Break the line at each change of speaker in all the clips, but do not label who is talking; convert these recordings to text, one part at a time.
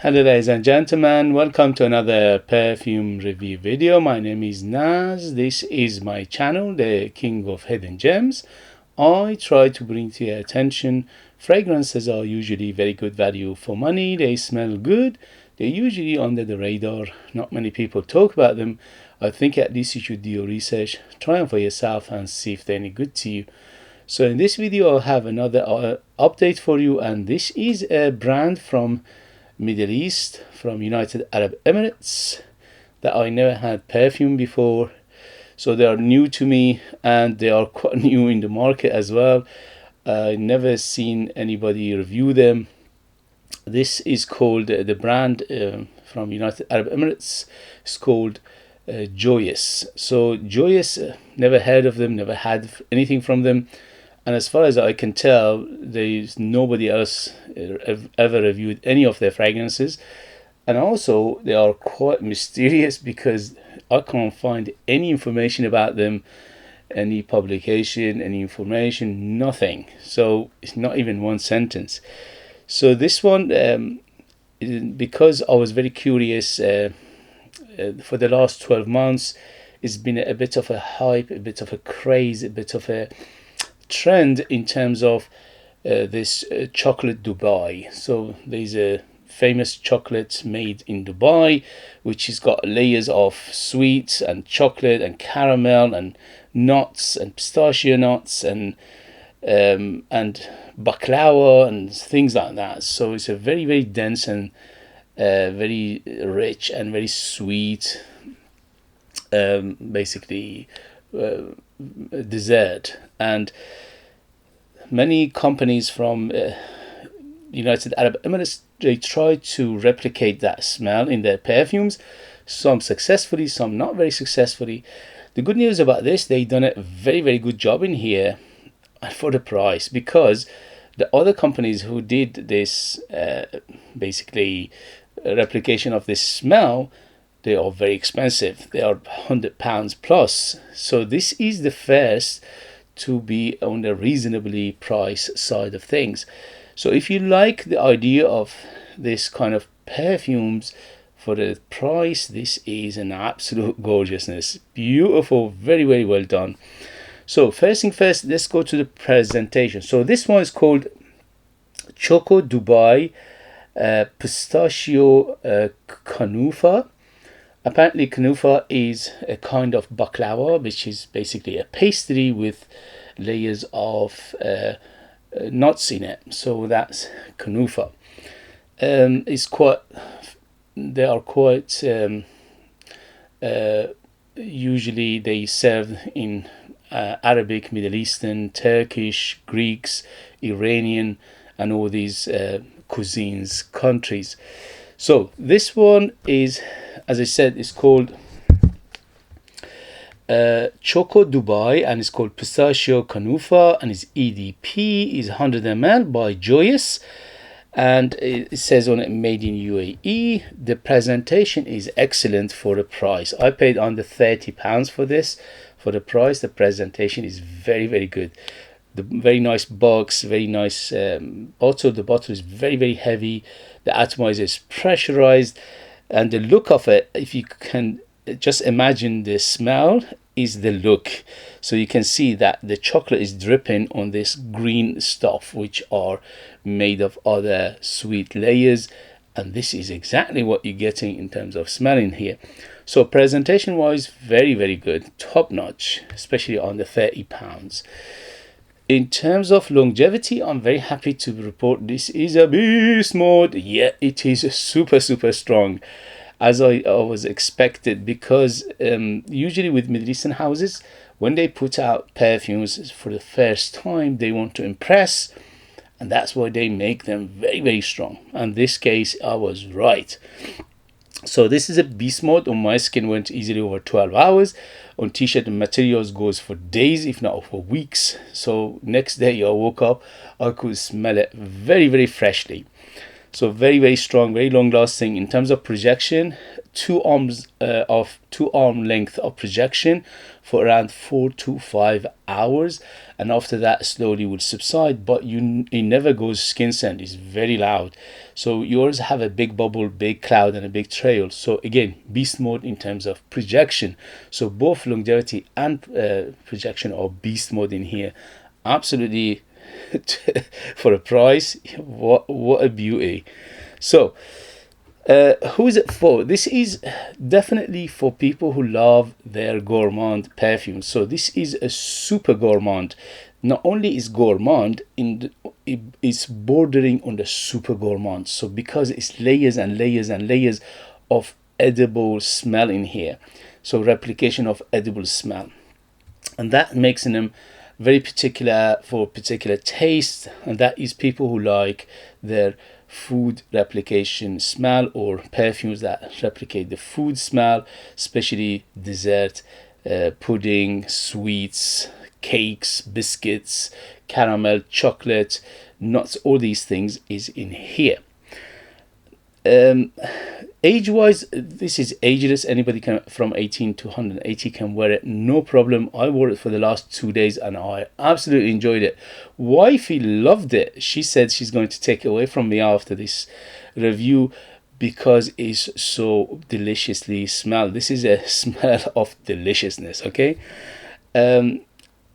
Hello ladies and gentlemen, welcome to another perfume review video. My name is Naz. This is my channel, the King of Hidden Gems. I try to bring to your attention fragrances are usually very good value for money. They smell good. They're usually under the radar. Not many people talk about them. I think at least you should do your research, try them for yourself and see if they're any good to you. So in this video I'll have another update for you, and this is a brand from Middle East, from United Arab Emirates, that I never had perfume before, so they are new to me and they are quite new in the market as well. I never seen anybody review them. This is called the brand from United Arab Emirates is called Joyous. So Joyous, never heard of them, never had anything from them. And as far as I can tell, there's nobody else ever reviewed any of their fragrances. And also, they are quite mysterious because I can't find any information about them, any publication, any information, nothing. So it's not even one sentence. So this one, because I was very curious, for the last 12 months, it's been a bit of a hype, a bit of a craze, a bit of a trend in terms of this chocolate Dubai. So there's a famous chocolate made in Dubai which has got layers of sweets and chocolate and caramel and nuts and pistachio nuts and baklava and things like that. So it's a very, very dense and very rich and very sweet, basically dessert. And many companies from United Arab Emirates, they try to replicate that smell in their perfumes, some successfully, some not very successfully. The good news about this, they done a very, very good job in here for the price, because the other companies who did this basically replication of this smell, they are very expensive. They are £100 plus. So this is the first to be on the reasonably priced side of things. So if you like the idea of this kind of perfumes for the price, this is an absolute gorgeousness. Beautiful, very, very well done. So first thing first, let's go to the presentation. So this one is called Choco Pistachio Kunafa. Apparently Kunafa is a kind of baklava, which is basically a pastry with layers of nuts in it. So that's Kunafa. It's quite, they are quite usually they serve in Arabic, Middle Eastern, Turkish, Greeks, Iranian, and all these cuisines countries. So this one is, as I said, it's called Choco Dubai, and it's called Pistachio Kunafa, and its EDP is 100 ml by Joyous, and it says on it made in UAE. The presentation is excellent for the price. I paid under £30 for this. For the price, the presentation is very, very good. The very nice box, very nice bottle. The bottle is very, very heavy. The atomizer is pressurized, and the look of it, if you can just imagine the smell, is the look. So you can see that the chocolate is dripping on this green stuff, which are made of other sweet layers, and this is exactly what you're getting in terms of smelling here. So presentation wise, very, very good, top notch, especially on the £30. In terms of longevity, I'm very happy to report this is a beast mode. Yeah, it is super, super strong, as I was expected, because usually with Middle Eastern houses, when they put out perfumes for the first time, they want to impress, and that's why they make them very, very strong. And in this case, I was right. So this is a beast mode. On my skin went easily over 12 hours. On t-shirt and materials goes for days, if not for weeks. So next day I woke up, I could smell it very, very freshly. So very, very strong, very long lasting. In terms of projection, two arm length of projection for around 4 to 5 hours, and after that slowly will subside, but it never goes skin scent. It's very loud. So yours have a big bubble, big cloud, and a big trail. So again, beast mode in terms of projection. So both longevity and projection are beast mode in here. Absolutely. For a price, what a beauty. So who is it for? This is definitely for people who love their gourmand perfume. So this is a super gourmand. Not only is gourmand, it's bordering on the super gourmand. So because it's layers and layers and layers of edible smell in here, so replication of edible smell, and that makes them very particular for particular taste, and that is people who like their food replication smell, or perfumes that replicate the food smell, especially dessert, pudding, sweets, cakes, biscuits, caramel, chocolate, nuts. All these things is in here. Age wise, this is ageless. Anybody can, from 18 to 180, can wear it, no problem. I wore it for the last 2 days and I absolutely enjoyed it. Wifey loved it. She said she's going to take it away from me after this review because it's so deliciously smelled. This is a smell of deliciousness. Okay.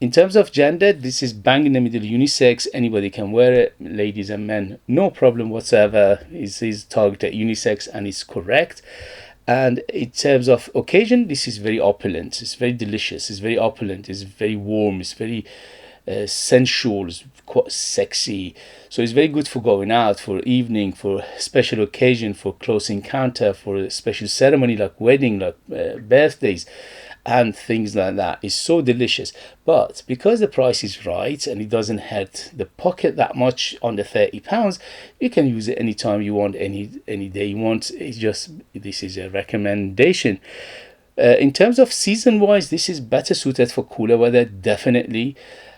In terms of gender, this is bang in the middle, unisex. Anybody can wear it, ladies and men, no problem whatsoever. It is targeted unisex and it's correct. And in terms of occasion, this is very opulent. It's very delicious. It's very opulent. It's very warm. It's very sensual. It's quite sexy. So it's very good for going out, for evening, for special occasion, for close encounter, for a special ceremony like wedding, like birthdays, and things like that. It's so delicious. But because the price is right and it doesn't hurt the pocket that much, on the £30, you can use it anytime you want, any day you want. It's just, this is a recommendation. In terms of season wise, this is better suited for cooler weather, definitely.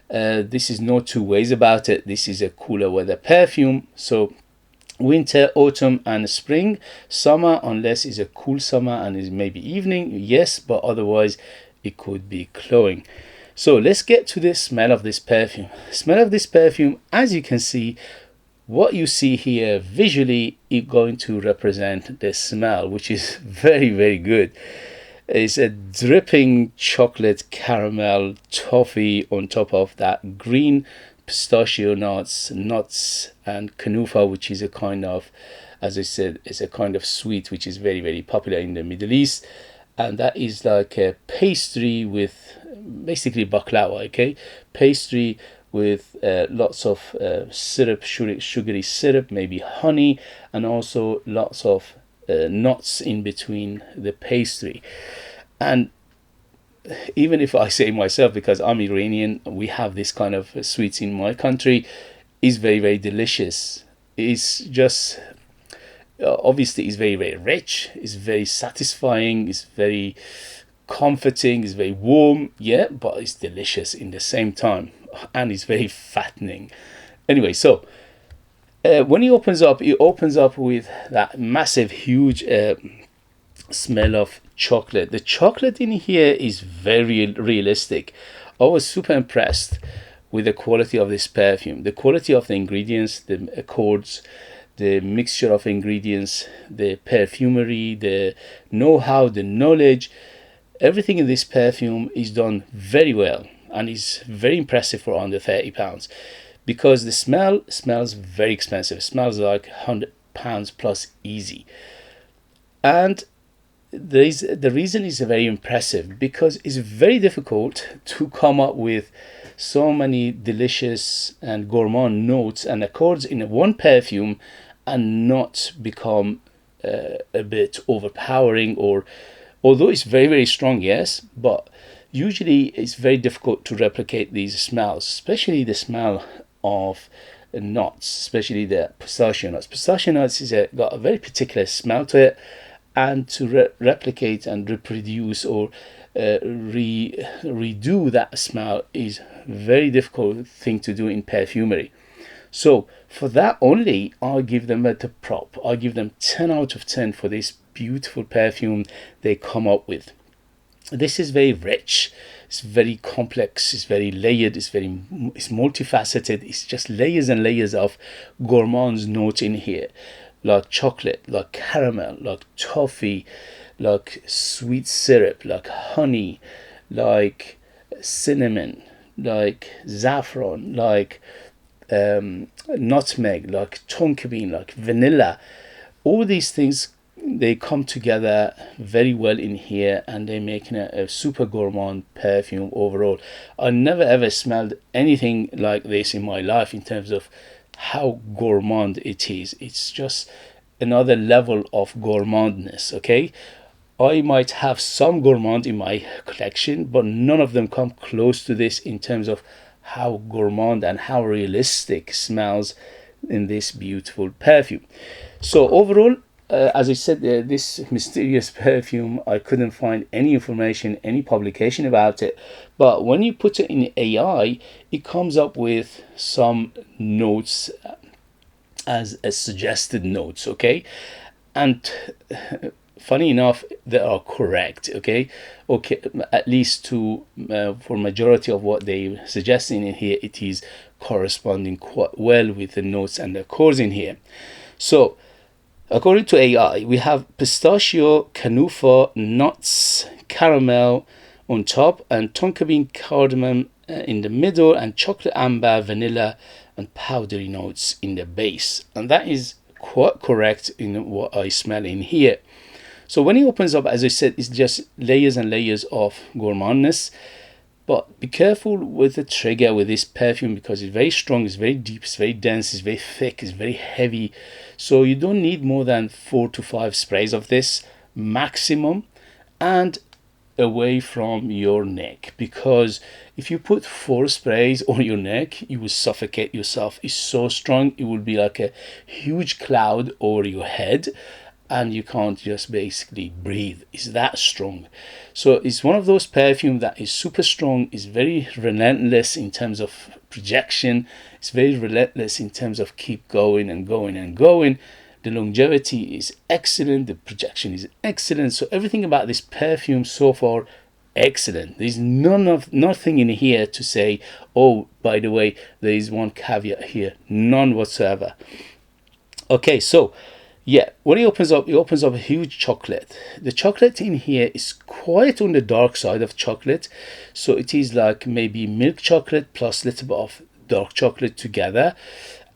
This is no two ways about it. This is a cooler weather perfume. So winter, autumn, and spring. Summer, unless it's a cool summer and it's maybe evening, yes, but otherwise it could be cloying. So let's get to the smell of this perfume. Smell of this perfume, as you can see, what you see here visually is going to represent the smell, which is very, very good. It's a dripping chocolate caramel toffee on top of that green pistachio nuts, and kunafa, which is a kind of, as I said, it's a kind of sweet which is very, very popular in the Middle East. And that is like a pastry with basically baklava, okay? Pastry with lots of syrup, sugary syrup, maybe honey, and also lots of nuts in between the pastry. And even if I say myself, because I'm Iranian, we have this kind of sweets in my country, is very, very delicious. It's just, obviously it's very, very rich, it's very satisfying, it's very comforting, it's very warm, yeah, but it's delicious in the same time, and it's very fattening. Anyway, so when it opens up with that massive, huge smell of chocolate. The chocolate in here is very realistic. I was super impressed with the quality of this perfume, the quality of the ingredients, the accords, the mixture of ingredients, the perfumery, the know-how, the knowledge. Everything in this perfume is done very well and is very impressive for under £30, because the smell smells very expensive. It smells like £100 plus easy. And the reason is very impressive because it's very difficult to come up with so many delicious and gourmand notes and accords in one perfume and not become a bit overpowering, or although it's very, very strong, yes, but usually it's very difficult to replicate these smells, especially the smell of nuts, especially the pistachio nuts. Pistachio nuts is got a very particular smell to it, and to replicate and reproduce or redo that smell is a very difficult thing to do in perfumery. So for that only, I'll give them a prop. I'll give them 10 out of 10 for this beautiful perfume they come up with. This is very rich, it's very complex, it's very layered, it's multifaceted. It's just layers and layers of gourmand's notes in here, like chocolate, like caramel, like toffee, like sweet syrup, like honey, like cinnamon, like saffron, like nutmeg, like tonka bean, like vanilla. All these things, they come together very well in here, and they're making a super gourmand perfume overall. I never ever smelled anything like this in my life in terms of how gourmand it is. It's just another level of gourmandness. Okay, I might have some gourmand in my collection, but none of them come close to this in terms of how gourmand and how realistic smells in this beautiful perfume. So overall, as I said, this mysterious perfume, I couldn't find any information, any publication about it. But when you put it in AI, it comes up with some notes as a suggested notes, okay? And funny enough, they are correct, okay, at least to for majority of what they suggesting in here, it is corresponding quite well with the notes and the chords in here. So according to AI, we have pistachio, Kunafa, nuts, caramel on top, and tonka bean, cardamom in the middle, and chocolate amber, vanilla, and powdery notes in the base. And that is quite correct in what I smell in here. So when it opens up, as I said, it's just layers and layers of gourmandness. But be careful with the trigger with this perfume, because it's very strong, it's very deep, it's very dense, it's very thick, it's very heavy. So you don't need more than 4 to 5 sprays of this maximum, and away from your neck, because if you put 4 sprays on your neck, you will suffocate yourself. It's so strong, it will be like a huge cloud over your head, and you can't just basically breathe. It's that strong. So it's one of those perfumes that is super strong, is very relentless in terms of projection, it's very relentless in terms of keep going and going and going. The longevity is excellent, the projection is excellent. So everything about this perfume so far, excellent. There's nothing in here to say, oh, by the way, there is one caveat here. None whatsoever. Okay, so yeah, when it opens up a huge chocolate. The chocolate in here is quite on the dark side of chocolate. So it is like maybe milk chocolate plus a little bit of dark chocolate together.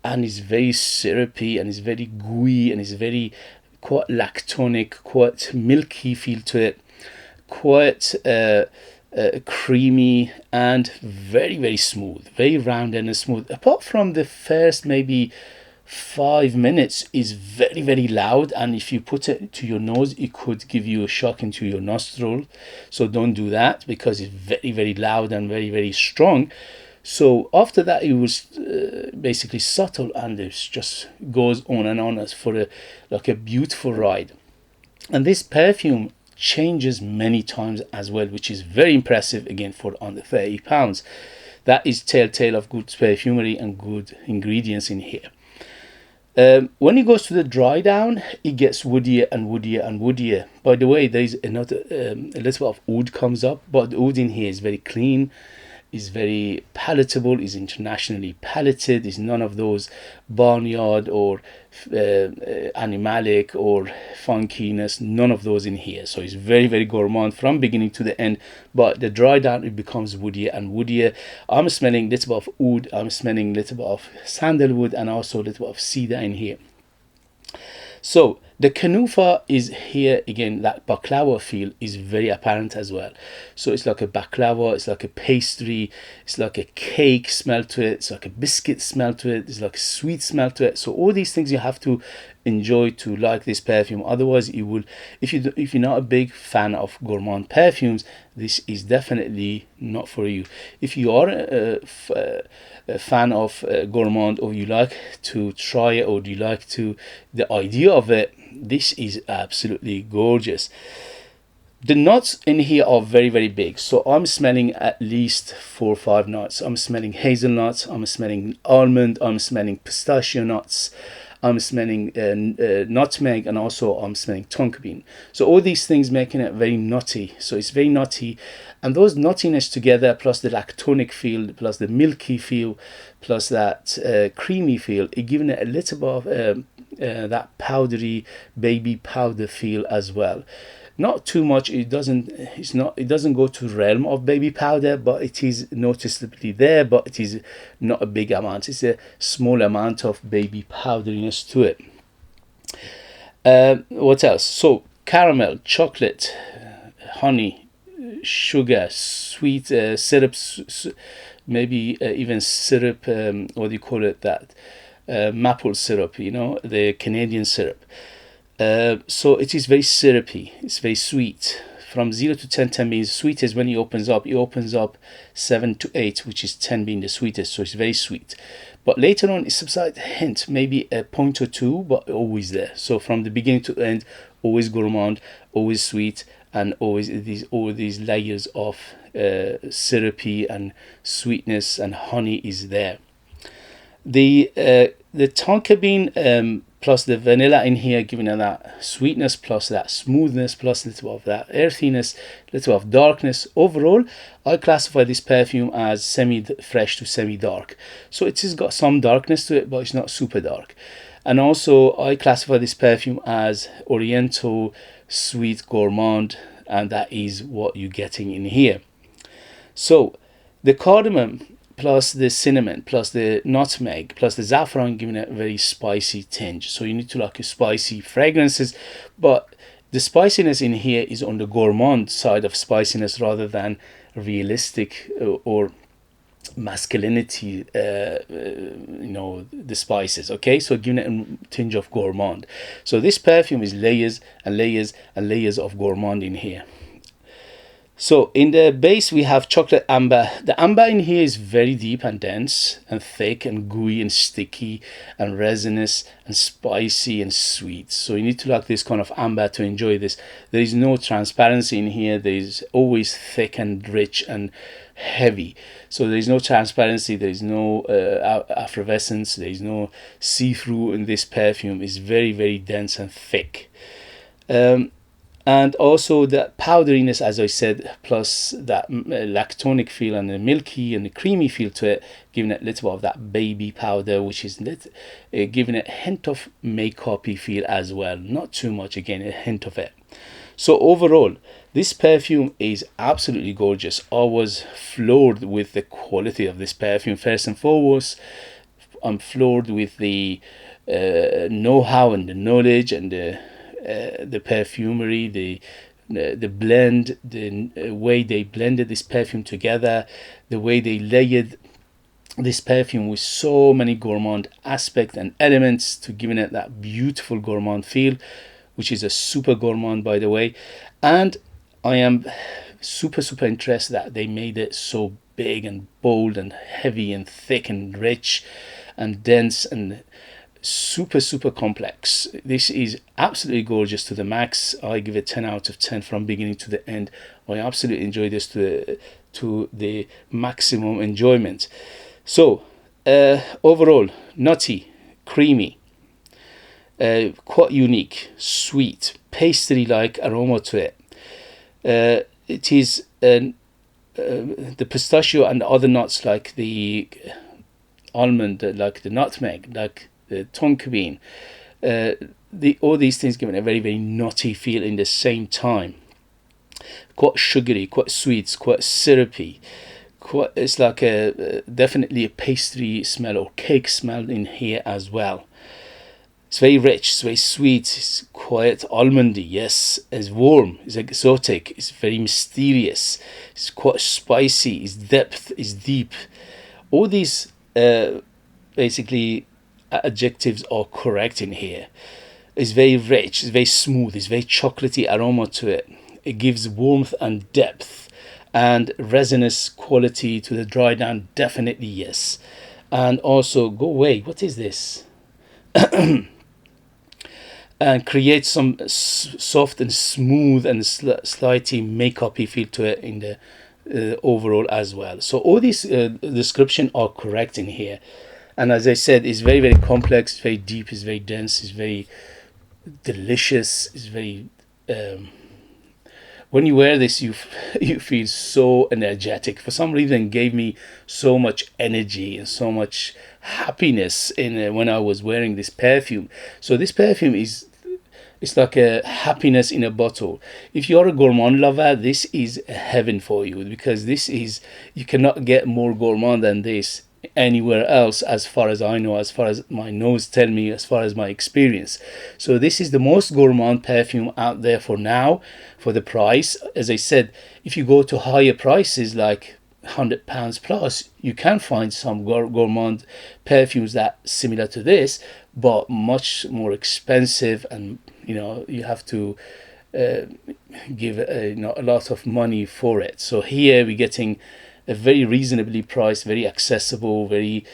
And it's very syrupy, and it's very gooey, and it's very quite lactonic, quite milky feel to it. Quite creamy, and very, very smooth. Very rounded and smooth. Apart from the first maybe 5 minutes is very, very loud, and if you put it to your nose, it could give you a shock into your nostril. So don't do that, because it's very, very loud and very, very strong. So after that, it was basically subtle, and it just goes on and on as for like a beautiful ride. And this perfume changes many times as well, which is very impressive, again, for under £30. That is telltale of good perfumery and good ingredients in here. When it goes to the dry down, it gets woodier and woodier and woodier. By the way, there is another a little bit of oud comes up, but the oud in here is very clean, is very palatable, is internationally palated, is none of those barnyard or animalic or funkiness, none of those in here. So it's very, very gourmand from beginning to the end. But the dry down, it becomes woodier and woodier. I'm smelling a little bit of oud, I'm smelling a little bit of sandalwood, and also a little bit of cedar in here. So the Kunafa is here again. That baklava feel is very apparent as well. So it's like a baklava, it's like a pastry, it's like a cake smell to it, it's like a biscuit smell to it, it's like a sweet smell to it. So all these things you have to enjoy to like this perfume. Otherwise, you will, if you're not a big fan of gourmand perfumes, this is definitely not for you. If you are a fan of gourmand, or you like to try it, or you like to the idea of it, this is absolutely gorgeous. The nuts in here are very, very big. So I'm smelling at least 4 or 5 nuts. I'm smelling hazelnuts, I'm smelling almond, I'm smelling pistachio nuts, I'm smelling nutmeg, and also I'm smelling tonka bean. So all these things making it very nutty. So it's very nutty, and those nuttiness together, plus the lactonic feel, plus the milky feel, plus that creamy feel, it giving it a little bit of that powdery baby powder feel as well. Not too much. It doesn't go to realm of baby powder, but it is noticeably there, but it is not a big amount. It's a small amount of baby powderiness to it. What else? So caramel, chocolate, honey, sugar, sweet syrups, maybe even syrup, what do you call it, that maple syrup, you know, the Canadian syrup. So it is very syrupy, it's very sweet. From 0 to 10 being sweet is when it opens up 7 to 8, which is 10 being the sweetest, so it's very sweet. But later on it subsides a hint, maybe a point or two, but always there. So from the beginning to end, always gourmand, always sweet, and always all these layers of syrupy and sweetness and honey is there. The tonka bean plus the vanilla in here, giving it that sweetness, plus that smoothness, plus a little of that earthiness, a little of darkness. Overall, I classify this perfume as semi-fresh to semi-dark. So it has got some darkness to it, but it's not super dark. And also, I classify this perfume as Oriental Sweet Gourmand, and that is what you're getting in here. So, the cardamom, plus the cinnamon, plus the nutmeg, plus the saffron, giving it a very spicy tinge. So you need to like spicy fragrances, but the spiciness in here is on the gourmand side of spiciness rather than realistic or masculinity, you know, the spices. Okay, so giving it a tinge of gourmand. So this perfume is layers and layers and layers of gourmand in here. So in the base we have chocolate amber. The amber in here is very deep and dense and thick and gooey and sticky and resinous and spicy and sweet. So you need to like this kind of amber to enjoy this. There is no transparency in here. There is always thick and rich and heavy. So there is no transparency. There is no effervescence. There is no see-through in this perfume. It's very, very dense and thick. And also the powderiness, as I said, plus that lactonic feel and the milky and the creamy feel to it, giving it a little of that baby powder, which is giving it a hint of makeup-y feel as well. Not too much, again, a hint of it. So overall, this perfume is absolutely gorgeous. I was floored with the quality of this perfume. First and foremost, I'm floored with the know-how and the knowledge and the perfumery, the blend, the way they blended this perfume together, the way they layered this perfume with so many gourmand aspects and elements to giving it that beautiful gourmand feel, which is a super gourmand, by the way. And I am super interested that they made it so big and bold and heavy and thick and rich and dense and super complex. This is absolutely gorgeous to the max. I give it 10 out of 10 from beginning to the end. I absolutely enjoy this to the maximum enjoyment. So overall, nutty, creamy, quite unique, sweet, pastry like aroma to it. It is the pistachio and the other nuts, like the almond, like the nutmeg, like the tonka bean, all these things giving a very nutty feel in the same time. Quite sugary, quite sweet, quite syrupy. It's like definitely a pastry smell or cake smell in here as well. It's very rich, it's very sweet, it's quite almondy, yes. It's warm, it's exotic, it's very mysterious, it's quite spicy, it's depth, it's deep. All these basically adjectives are correct in here. It's very rich, it's very smooth, it's very chocolatey aroma to it. It gives warmth and depth and resinous quality to the dry down, definitely yes. And also, go away, what is this? And create some soft and smooth and slightly makeup-y feel to it in the overall as well. So all these descriptions are correct in here. And as I said, it's very, very complex, it's very deep, it's very dense, it's very delicious, it's very when you wear this, you feel so energetic. For some reason, it gave me so much energy and so much happiness in when I was wearing this perfume. So this perfume is, it's like a happiness in a bottle. If you're a gourmand lover, this is heaven for you, because this is, you cannot get more gourmand than this anywhere else, as far as I know, as far as my nose tell me, as far as my experience. So this is the most gourmand perfume out there for now, for the price. As I said, if you go to higher prices like £100 plus, you can find some gourmand perfumes that similar to this, but much more expensive, and you know, you have to give you know, a lot of money for it. So here we're getting a very reasonably priced, very accessible, very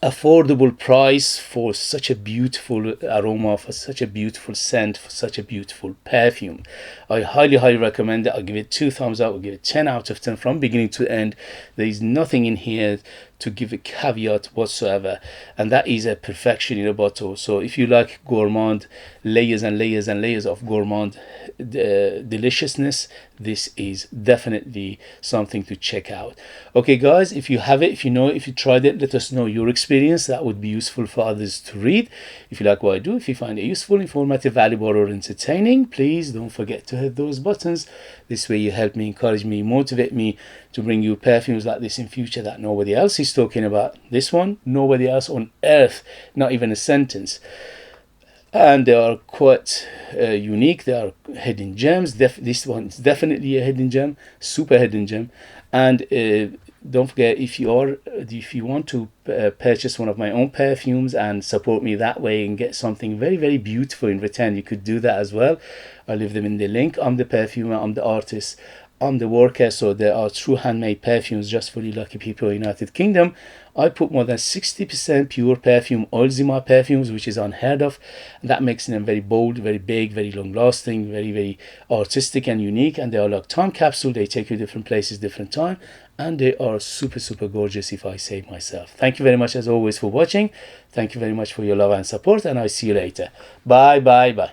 affordable price for such a beautiful aroma, for such a beautiful scent, for such a beautiful perfume. I highly, highly recommend it. I'll give it 2 thumbs up. I'll give it 10 out of 10 from beginning to end. There is nothing in here to give a caveat whatsoever, and that is a perfection in a bottle. So if you like gourmand, layers and layers and layers of gourmand deliciousness, this is definitely something to check out. Okay guys, if you have it, if you know it, if you tried it, let us know your experience. That would be useful for others to read. If you like what I do, if you find it useful, informative, valuable, or entertaining, please don't forget to hit those buttons. This way you help me, encourage me, motivate me to bring you perfumes like this in future that nobody else is talking about. This one, nobody else on earth, not even a sentence. And they are quite unique. They are hidden gems. This one is definitely a hidden gem, super hidden gem. And don't forget, if you want to purchase one of my own perfumes and support me that way and get something very, very beautiful in return, you could do that as well. I'll leave them in the link. I'm the perfumer, I'm the artist, I'm the worker. So there are true handmade perfumes just for you lucky people in the United Kingdom. I put more than 60% pure perfume oils in my perfumes, which is unheard of. That makes them very bold, very big, very long lasting, very, very artistic and unique. And they are like time capsule. They take you different places, different time, and they are super, super gorgeous, if I say myself. Thank you very much as always for watching. Thank you very much for your love and support, and I'll see you later. Bye, bye, bye.